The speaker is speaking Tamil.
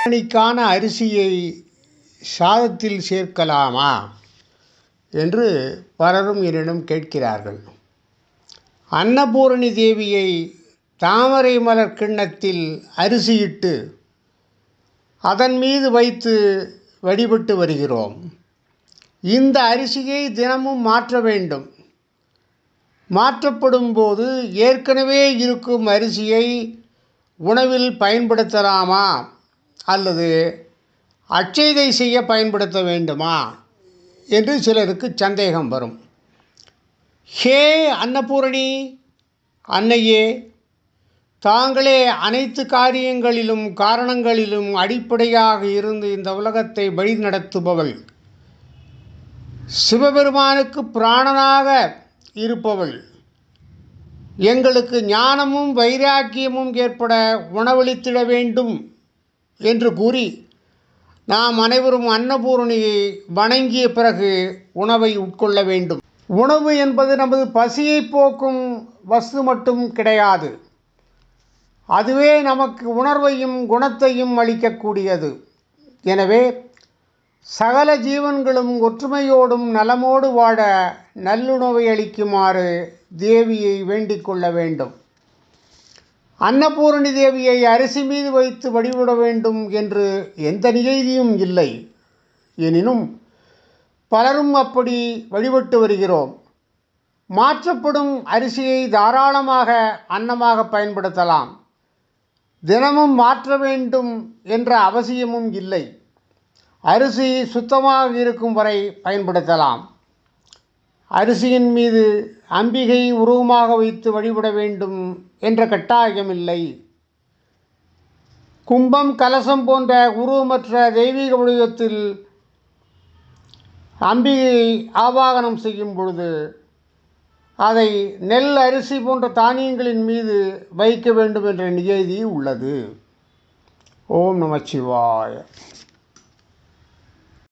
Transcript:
பிரியாணிக்கான அரிசியை சாதத்தில் சேர்க்கலாமா என்று பலரும் என்னிடம் கேட்கிறார்கள். அன்னபூரணி தேவியை தாமரை மலர் கிண்ணத்தில் அரிசியிட்டு அதன் மீது வைத்து வழிபட்டு வருகிறோம். இந்த அரிசியை தினமும் மாற்ற வேண்டும். மாற்றப்படும் போது ஏற்கனவே இருக்கும் அரிசியை உணவில் பயன்படுத்தலாமா அல்லது அட்சதை செய்ய பயன்படுத்த வேண்டுமா என்று சிலருக்கு சந்தேகம் வரும். ஹே அன்னபூரணி, அன்னையே, தாங்களே அனைத்து காரியங்களிலும் காரணங்களிலும் அடிப்படையாக இருந்து இந்த உலகத்தை வழி நடத்துபவள், சிவபெருமானுக்கு பிராணனாக இருப்பவள், எங்களுக்கு ஞானமும் வைராக்கியமும் ஏற்பட உணவளித்திட வேண்டும் என்று கூறி நாம் அனைவரும் அன்னபூரணியை வணங்கிய பிறகு உணவை உட்கொள்ள வேண்டும். உணவு என்பது நமது பசியை போக்கும் வஸ்து மட்டும் கிடையாது. அதுவே நமக்கு உணர்வையும் குணத்தையும் அளிக்கக்கூடியது. எனவே சகல ஜீவன்களும் ஒற்றுமையோடும் நலமோடு வாழ நல்லுணவை அளிக்குமாறு தேவியை வேண்டிக் கொள்ள வேண்டும். அன்னபூரணி தேவியை அரிசி மீது வைத்து வழிபட வேண்டும் என்று எந்த நியதியும் இல்லை. எனினும் பலரும் அப்படி வழிபட்டு வருகிறோம். மாற்றப்படும் அரிசியை தாராளமாக அன்னமாக பயன்படுத்தலாம். தினமும் மாற்ற வேண்டும் என்ற அவசியமும் இல்லை. அரிசி சுத்தமாக இருக்கும் வரை பயன்படுத்தலாம். அரிசியின் மீது அம்பிகை உருவமாக வைத்து வழிபட வேண்டும் என்ற கட்டாயமில்லை. கும்பம், கலசம் போன்ற உருவமற்ற தெய்வீக வடிவத்தில் அம்பிகையை ஆவாகனம் செய்யும் பொழுது அதை நெல், அரிசி போன்ற தானியங்களின் மீது வைக்க வேண்டும் என்ற நியதி உள்ளது. ஓம் நமச்சிவாய.